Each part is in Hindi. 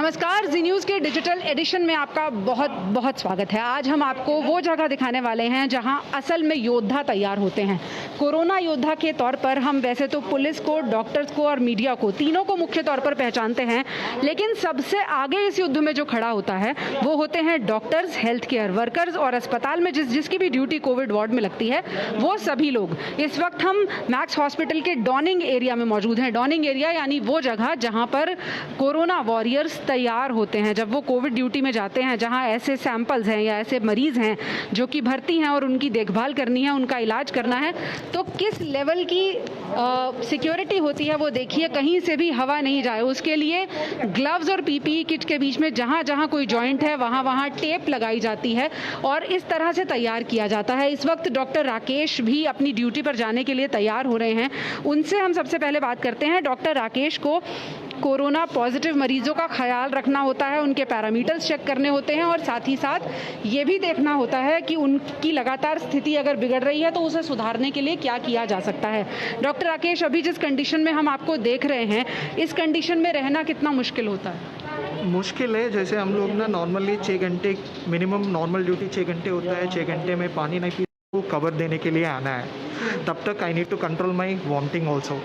नमस्कार, जी न्यूज़ के डिजिटल एडिशन में आपका बहुत बहुत स्वागत है। आज हम आपको वो जगह दिखाने वाले हैं जहां असल में योद्धा तैयार होते हैं। कोरोना योद्धा के तौर पर हम वैसे तो पुलिस को, डॉक्टर्स को और मीडिया को, तीनों को मुख्य तौर पर पहचानते हैं, लेकिन सबसे आगे इस युद्ध में जो खड़ा होता है वो होते हैं डॉक्टर्स, हेल्थ केयर वर्कर्स और अस्पताल में जिसकी भी ड्यूटी कोविड वार्ड में लगती है वो सभी लोग। इस वक्त हम मैक्स हॉस्पिटल के डॉनिंग एरिया में मौजूद हैं। डॉनिंग एरिया यानी वो जगह जहाँ पर कोरोना वॉरियर्स तैयार होते हैं जब वो कोविड ड्यूटी में जाते हैं, जहां ऐसे सैंपल्स हैं या ऐसे मरीज हैं जो कि भर्ती हैं और उनकी देखभाल करनी है, उनका इलाज करना है, तो किस लेवल की सिक्योरिटी होती है वो देखिए। कहीं से भी हवा नहीं जाए उसके लिए ग्लव्स और पीपीई किट के बीच में जहां जहां कोई जॉइंट है वहां वहां टेप लगाई जाती है और इस तरह से तैयार किया जाता है। इस वक्त डॉक्टर राकेश भी अपनी ड्यूटी पर जाने के लिए तैयार हो रहे हैं। उनसे हम सबसे पहले बात करते हैं। डॉक्टर राकेश को कोरोना पॉजिटिव मरीजों का ख्याल रखना होता है, उनके पैरामीटर्स चेक करने होते हैं और साथ ही साथ ये भी देखना होता है कि उनकी लगातार स्थिति अगर बिगड़ रही है तो उसे सुधारने के लिए क्या किया जा सकता है। डॉक्टर राकेश, अभी जिस कंडीशन में हम आपको देख रहे हैं, इस कंडीशन में रहना कितना मुश्किल होता है? मुश्किल है। जैसे हम लोग ना नॉर्मली 6 घंटे मिनिमम नॉर्मल ड्यूटी 6 घंटे होता है। 6 घंटे में पानी नहीं पी को कवर देने के लिए आना है। तब तक I need to control my vomiting also.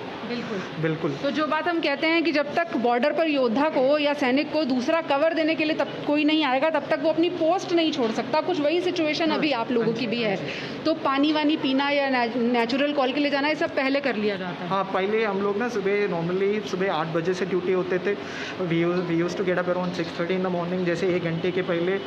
बिल्कुल। तो जो बात हम कहते हैं कि जब तक बॉर्डर पर योद्धा को या सैनिक को दूसरा कवर देने के लिए तब कोई नहीं आएगा तब तक वो अपनी पोस्ट नहीं छोड़ सकता। कुछ वही सिचुएशन अभी आप लोगों की भी है। तो पानी वानी पीना या नेचुरल कॉल के लिए जाना, ये सब पहले कर लिया जाता है। हाँ, पहले हम लोग ना नॉर्मली सुबह 8 बजे से ड्यूटी होते थे। We use to get up around 6:30 in the morning. जैसे 1 घंटे के पहले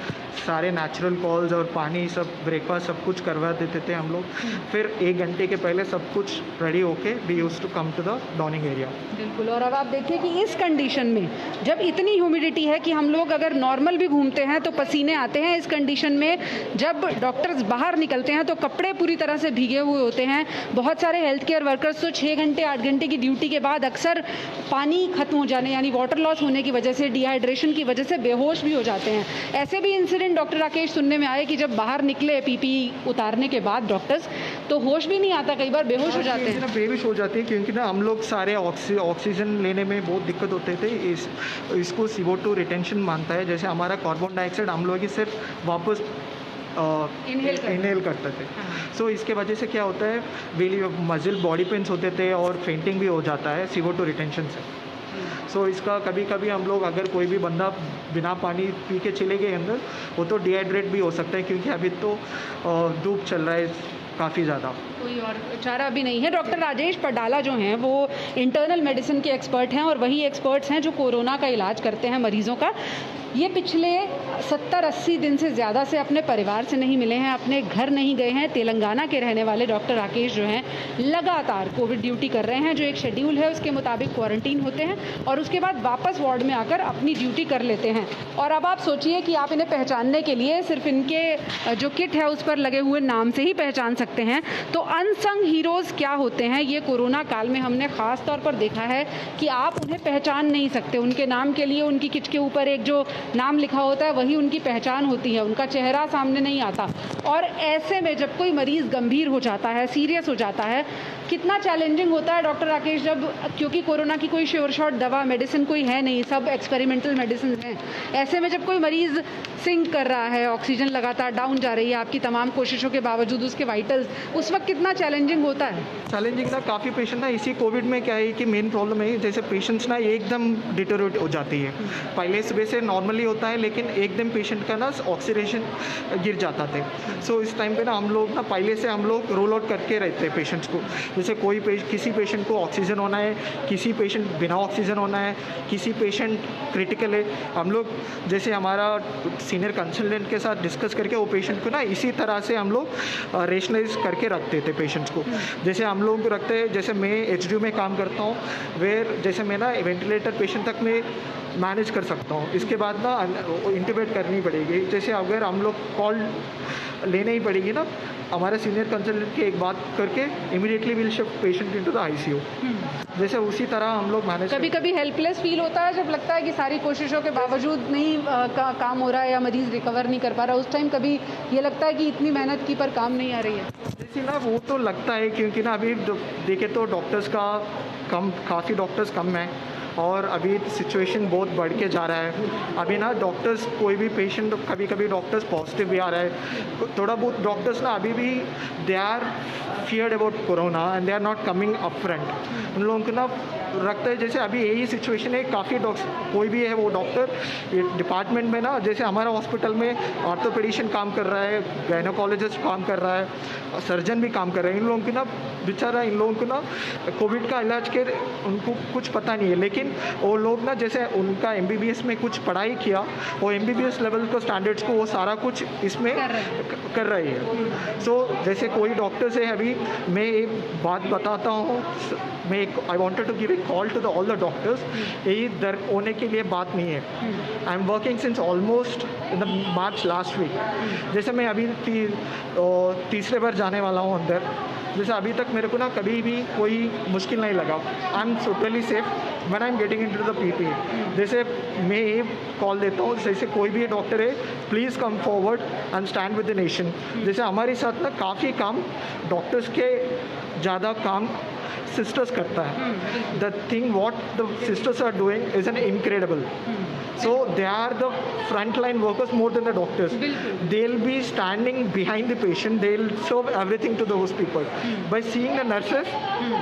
सारे नेचुरल कॉल्स और पानी सब, ब्रेकफास्ट सब कुछ करवा देते थे हम लोग। फिर 1 घंटे के पहले सब कुछ रेडी होके we use to come to the donning area. बिल्कुल। और अब आप देखिए कि इस कंडीशन में जब इतनी ह्यूमिडिटी है कि हम लोग अगर नॉर्मल भी घूमते हैं तो पसीने आते हैं, इस कंडीशन में जब डॉक्टर्स बाहर निकलते हैं तो कपड़े पूरी तरह से भीगे हुए होते हैं। बहुत सारे हेल्थ केयर वर्कर्स तो 6 घंटे 8 घंटे की ड्यूटी के बाद अक्सर पानी खत्म हो जाने यानी वाटर लॉस होने की वजह से, डिहाइड्रेशन की वजह से बेहोश भी हो जाते हैं। ऐसे भी इंसिडेंट डॉक्टर राकेश सुनने में आए कि जब बाहर निकले पीपीई उतारने के बाद डॉक्टर्स, तो होश भी नहीं आता, कई बार बेहोश हो जाते हैं। बेहोश हो जाते हैं क्योंकि ना हम लोग सारे ऑक्सीजन लेने में बहुत दिक्कत होते थे। इसको CO2 रिटेंशन मानता है। जैसे हमारा कार्बन डाइऑक्साइड हम लोग ही सिर्फ वापस इनहेल करते थे। सो इसके वजह से क्या होता है, मजिल बॉडी पेन्स होते थे और फेंटिंग भी हो जाता है CO2 रिटेंशन से। सो इसका कभी कभी हम लोग, अगर कोई भी बंदा बिना पानी पी के चले गए अंदर, वो तो डिहाइड्रेट भी हो सकता है क्योंकि अभी तो धूप चल रहा है काफ़ी ज़्यादा। कोई और चारा भी नहीं है। डॉक्टर राजेश पडाला जो हैं वो इंटरनल मेडिसिन के एक्सपर्ट हैं और वही एक्सपर्ट्स हैं जो कोरोना का इलाज करते हैं मरीजों का। ये पिछले 70-80 दिन से ज़्यादा से अपने परिवार से नहीं मिले हैं, अपने घर नहीं गए हैं। तेलंगाना के रहने वाले डॉक्टर राकेश जो हैं लगातार कोविड ड्यूटी कर रहे हैं। जो एक शेड्यूल है उसके मुताबिक क्वारंटीन होते हैं और उसके बाद वापस वार्ड में आकर अपनी ड्यूटी कर लेते हैं। और अब आप सोचिए कि आप इन्हें पहचानने के लिए सिर्फ इनके जो किट है उस पर लगे हुए नाम से ही पहचान सकते हैं। तो अनसंग हीरोज़ क्या होते हैं, ये कोरोना काल में हमने ख़ास तौर पर देखा है कि आप उन्हें पहचान नहीं सकते। उनके नाम के लिए उनकी किट के ऊपर एक जो नाम लिखा होता है वही उनकी पहचान होती है, उनका चेहरा सामने नहीं आता। और ऐसे में जब कोई मरीज़ गंभीर हो जाता है, सीरियस हो जाता है, कितना चैलेंजिंग होता है डॉक्टर राकेश, जब क्योंकि कोरोना की कोई श्योर शॉट दवा मेडिसिन कोई है नहीं, सब एक्सपेरिमेंटल मेडिसिन हैं। ऐसे में जब कोई मरीज़ सिंक कर रहा है, ऑक्सीजन लगातार डाउन जा रही है आपकी तमाम कोशिशों के बावजूद, उसके वाइटल्स, उस वक्त कितना चैलेंजिंग होता है? चैलेंजिंग ना काफ़ी पेशेंट ना, इसी कोविड में क्या है कि मेन प्रॉब्लम है जैसे पेशेंट्स ना एकदम डिटेरियोरेट हो जाती है। पहले सुबह से नॉर्मली होता है लेकिन एकदम पेशेंट का ना ऑक्सीडेशन गिर जाता था। सो इस टाइम पे ना हम लोग ना पहले से हम लोग रोल आउट करके रहते हैं पेशेंट्स को। जैसे किसी पेशेंट को ऑक्सीजन होना है, किसी पेशेंट बिना ऑक्सीजन होना है, किसी पेशेंट क्रिटिकल है, हम लोग जैसे हमारा सीनियर कंसल्टेंट के साथ डिस्कस करके वो पेशेंट को ना इसी तरह से हम लोग रेशनलाइज करके रखते थे पेशेंट्स को। जैसे हम लोग रखते हैं, जैसे मैं HDU में काम करता हूँ, वेयर जैसे मैं ना वेंटिलेटर पेशेंट तक मैं मैनेज कर सकता हूँ। इसके बाद ना इंटूबेट करनी पड़ेगी। जैसे अगर हम लोग कॉल लेने ही पड़ेगी ना, हमारे सीनियर कंसल्टेंट की एक बात करके immediately will shift patient into the ICU। जैसे उसी तरह हम लोग मैनेज। कभी कभी हेल्पलेस फील होता है जब लगता है कि सारी कोशिशों के बावजूद नहीं काम हो रहा है या मरीज़ रिकवर नहीं कर पा रहा, उस टाइम कभी ये लगता है कि इतनी मेहनत की पर काम नहीं आ रही है? जैसे ना वो तो लगता है क्योंकि ना अभी देखे तो डॉक्टर्स का काफ़ी डॉक्टर्स कम हैं और अभी सिचुएशन बहुत बढ़ के जा रहा है। अभी ना डॉक्टर्स कोई भी पेशेंट कभी कभी डॉक्टर्स पॉजिटिव भी आ रहा है, थोड़ा बहुत डॉक्टर्स ना अभी भी they are feared about corona and they are not coming up front. उन लोगों को ना रखता है जैसे अभी यही सिचुएशन है, काफ़ी डॉक्टर कोई भी है वो डॉक्टर डिपार्टमेंट में ना, जैसे हमारा हॉस्पिटल में ऑर्थोपेडिशियन काम कर रहा है, गायनोकोलॉजिस्ट काम कर रहा है, सर्जन भी काम कर रहे हैं। इन लोगों की ना बेचारा इन लोगों को ना कोविड का इलाज के उनको कुछ पता नहीं है, लेकिन वो लोग ना जैसे उनका MBBS में कुछ पढ़ाई किया, वो MBBS लेवल को स्टैंडर्ड्स को वो सारा कुछ इसमें कर रही है। सो जैसे कोई डॉक्टर्स है, अभी मैं एक बात बताता हूँ, मैं I wanted to give a call to all the doctors. यही डर होने के लिए बात नहीं है। I am working since almost in the March last week. जैसे मैं अभी तीसरे बार जाने वाला हूँ अंदर, जैसे अभी तक मेरे को ना कभी भी कोई मुश्किल नहीं लगा। I am totally safe when I am getting into the PPE। जैसे मैं ये कॉल देता हूँ, जैसे कोई भी डॉक्टर है please come forward and stand with the nation. जैसे हमारे साथ ना काफ़ी काम डॉक्टर्स के ज़्यादा काम सिस्टर्स करता है। The thing what the sisters are doing is an incredible. So they are the frontline workers more than the doctors. They'll be standing behind the patient. They'll serve everything to those people. By seeing the nurses,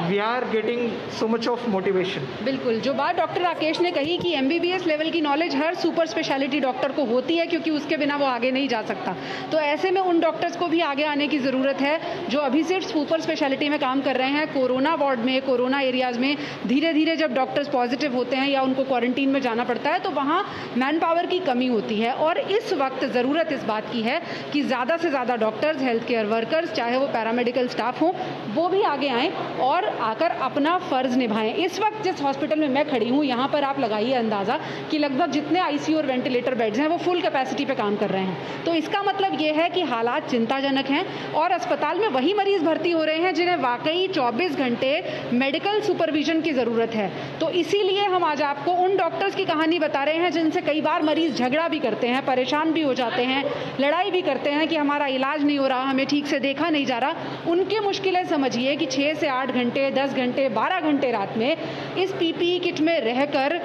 we are getting so much of motivation. बिल्कुल, जो बात डॉक्टर राकेश ने कही कि MBBS लेवल की नॉलेज हर सुपर स्पेशलिटी डॉक्टर को होती है, क्योंकि उसके बिना वो आगे नहीं जा सकता। तो ऐसे में उन डॉक्टर्स को भी आगे आने की ज़रूरत है जो अभी सिर्फ सुपर स्पेशलिटी में काम कर रहे हैं। कोरोना वार्ड में, कोरोना एरियाज़ में धीरे धीरे जब डॉक्टर्स पॉजिटिव होते हैं या उनको क्वारंटीन में जाना पड़ता है, तो वहाँ मैन पावर की कमी होती है। और इस वक्त ज़रूरत इस बात की है कि ज़्यादा से ज़्यादा डॉक्टर्स, हेल्थ केयर वर्कर्स, चाहे वो पैरामेडिकल स्टाफ हो, वो भी आगे आएँ और आकर अपना फ़र्ज़ निभाएं। इस वक्त जिस हॉस्पिटल में मैं खड़ी हूँ, यहाँ पर आप लगाइए अंदाज़ा कि लगभग जितने ICU और वेंटिलेटर बेड्स हैं वो फुल कैपेसिटी पे काम कर रहे हैं। तो इसका मतलब ये है कि हालात चिंताजनक हैं और अस्पताल में वही मरीज़ भर्ती हो रहे हैं जिन्हें वाकई 24 घंटे मेडिकल सुपरविजन की ज़रूरत है। तो इसीलिए हम आज आपको उन डॉक्टर्स की कहानी बता रहे हैं जिनसे कई बार मरीज़ झगड़ा भी करते हैं, परेशान भी हो जाते हैं, लड़ाई भी करते हैं कि हमारा इलाज नहीं हो रहा, हमें ठीक से देखा नहीं जा रहा। उनकी मुश्किलें समझिए कि 6 से 8 घंटे, 10 घंटे, 12 घंटे रात में इस PPE किट में रहकर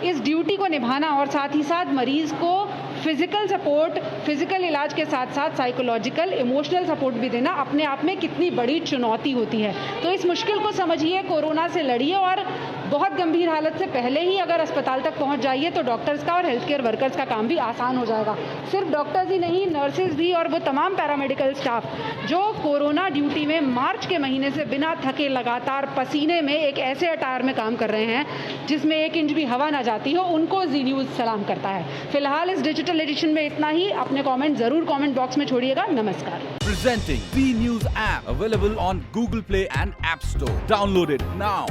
इस ड्यूटी को निभाना और साथ ही साथ मरीज़ को फिज़िकल सपोर्ट, फिज़िकल इलाज के साथ साथ साइकोलॉजिकल, इमोशनल सपोर्ट भी देना अपने आप में कितनी बड़ी चुनौती होती है। तो इस मुश्किल को समझिए, कोरोना से लड़िए और बहुत गंभीर हालत से पहले ही अगर अस्पताल तक पहुंच जाइए तो डॉक्टर्स का और हेल्थ केयर वर्कर्स का काम भी आसान हो जाएगा। सिर्फ डॉक्टर्स ही नहीं, नर्सेज भी और वो तमाम पैरामेडिकल स्टाफ जो कोरोना ड्यूटी में मार्च के महीने से बिना थके लगातार पसीने में एक ऐसे अटायर में काम कर रहे हैं जिसमें 1 इंच भी हवा ना जाती हो, उनको जी न्यूज़ सलाम करता है। फिलहाल इस डिजिटल एडिशन में इतना ही। अपने कमेंट जरूर कमेंट बॉक्स में छोड़िएगा। नमस्कार। Presenting B News app available on Google Play and App Store. Download it now.